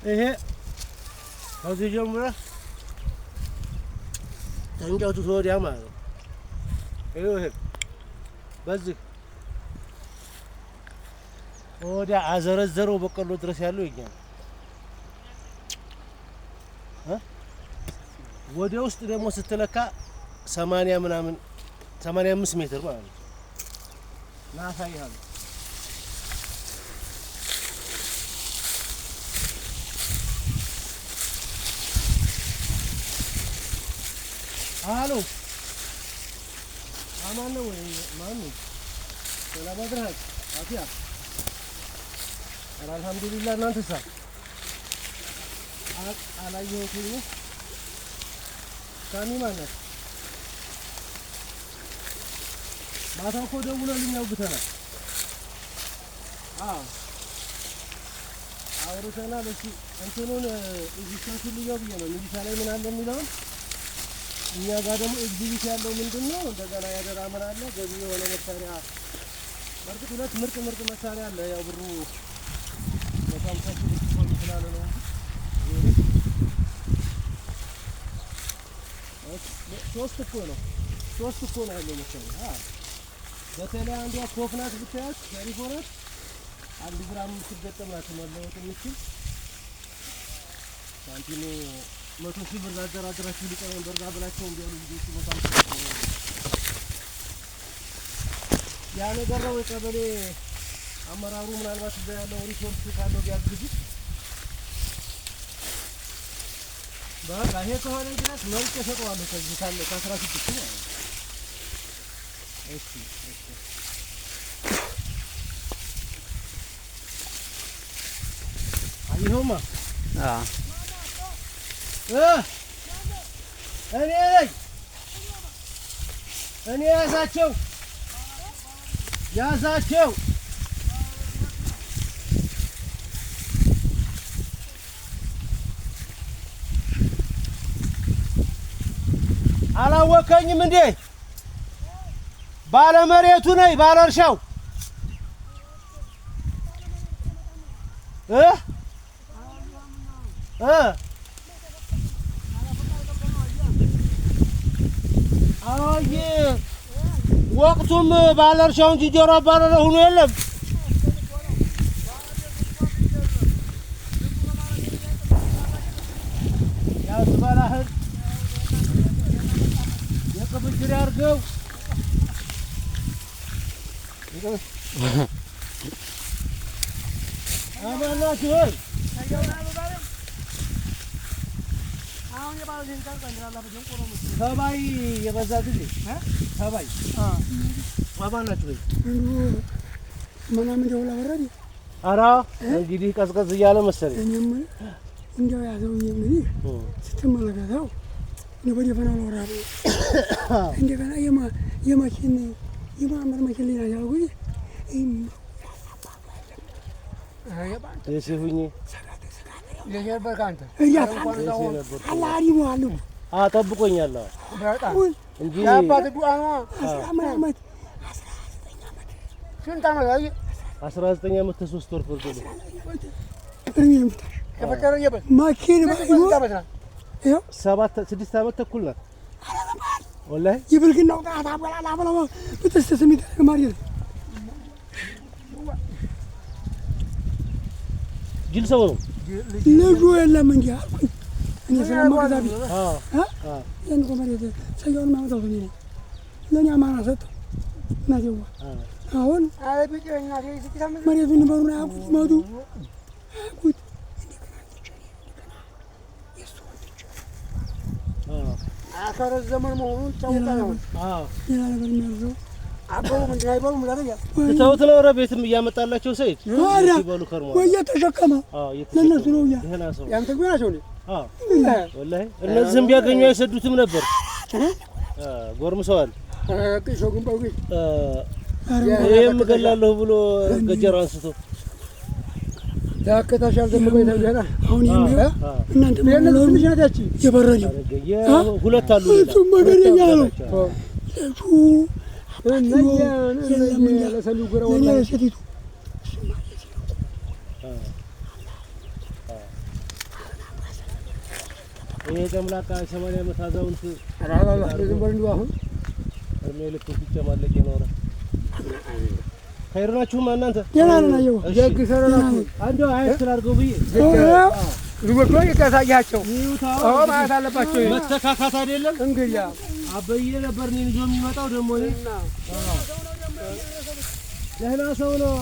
ይሄ ከዚህ ጀምረህ እንጨቱ ወዲያ ማለት ነው። ይሄ በዚህ ወዲያ አዘረዘረው በቀሎ ድረስ ያለው ይገኛል። ወደ ውስጥ ደግሞ ስትለካ 80 ምናምን 85 ሜትር ማለት ነው። ናሳይሃለሁ አሎ አማን ነው ወይ ማን ነው? ሰላም አድርሃት አፊያ አልሐምዱሊላህ። እናንተሳ አላየሁትም። ሳሚ ማለት ማታ እኮ ደውለልኝ አውግተናል። አውርተናል። እሺ እንትኑን ኤግዚቢሽን ልየው ብዬ ነው ሚሊሻ ላይ ምን አለ የሚለውን እኛ ጋር ደግሞ ኤግዚቢት ያለው ምንድነው እንደገና ያደራ ምን አለ ገቢ የሆነ መሳሪያ በርግጥ ሁለት ምርጥ መሳሪያ አለ። ያው ብሩ በጣም ከፍ ብሎ ስላለ ነው። ሶስት እኮ ነው ያለው መሳሪያ። በተለይ አንዷ ኮፍናት ብታያት ሸሪፎናት 1 ግራም ትገጠማት መለወጥ የምትችል ሳንቲም 100 ሺህ ብር አደራድራችሁ ሊቀመንበር ጋር ብላችሁ እንዲያሉ ልጆቹ በጣም ያ ነገር ነው። የቀበሌ አመራሩ ምናልባት እዛ ያለው ሪሶርስ ካለው ቢያግዙ በቃ ይሄ ከሆነ ድረስ መልክ እሰጠዋለሁ። ከዚህ ካለ ከ16 ነው። እሺ አይሆማ እኔ ያዛቸው አላወቀኝም እንዴ? ባለ መሬቱ ነኝ፣ ባለ እርሻው አይ ወቅቱም ባለ እርሻው እንጂ ጆሮ አባረረ ሆኖ የለም። ያስበላህ የቅብጅር ያርገው አማናችሁ ሆይ ተባይ የበዛ ጊዜ ተባይ አማናችሁ ሆይ ምናምን ደውላ ወረደ። ኧረ እንግዲህ ቀዝቀዝ እያለ መሰለኝ። እኔም እንደው ያዘው እንግዲህ ስትመለከተው በደፈናው ነው ራሱ እንደገና የማኪን የማመር መኪና ላይ ያልኩኝ የሲሁኝ የሸበርካንተ አላሪ ነው አሉ ጠብቆኛል እንጂ አባት ዱአ ነው። 19 ዓመት ስንት ዓመት አይ 19 ዓመት ከ3 ወር ፍርድ ነው። የፈቀረየበት ማኪን ይኸው 6 ዓመት ተኩል ናት። ወላሂ ይብልግናው ጋር ታበላላ ብለው በተስተስ የሚደረግ ማለት ነው። ጅል ሰው ነው ልጁ የለም እንጂ አልኩኝ እኔ ስለማከታቢ ያን ኮመሬት ሰያውን ማውጣት ነው ለኛ ማና ሰጥ ናቸው። አሁን አለብኝና መሬቱን በሩና ያቁት መዱ ያቁት አከረ ዘመን መሆኑን ታውቃለህ። ሌላ ነገር የሚያርዘው አባው ምን አይባሉ ምላለያ ተውት ነው። ረቤትም እያመጣላቸው ሰይድ ሲበሉ ከርሞ ወይ ተሸከመ ለነሱ ነው ያ ደህና ሰው ያንተ ጉራቸው ነው። ወላሂ እነዚህም ቢያገኙ አይሰዱትም ነበር። ጎርምሰዋል። ቅሾ ግንባው ግን ይሄም ገላለሁ ብሎ ገጀራ አንስቶ ታከታሻል ዘመን ይተገና አሁን የሚለው እናንተ ለነሱ ልጅነታች የበረለው ሁለት አሉ እሱ መገረኛ ነው ለሱ እነኛ ለሰሉ ጉራ ወላሂ ለሴቲቱ ይሄ ጨምላቃ 80 ዓመት አዛውንት አራራ ዝም ብሎ አሁን እድሜ ልክ ሲጨማለቅ የኖረ ኸይር ናችሁማ እናንተ? ደህና ነን። አየሁ ደግ ሰራናችሁ። አንዱ አያት ስላድርገው ብዬ ልጆቹ ይቀሳያቸው ማለት አለባቸው። መተካካት አይደለም እንግዲህ አበዬ ነበር እኔን ይዞ የሚመጣው ደግሞ እኔ ደህና ሰው ነው።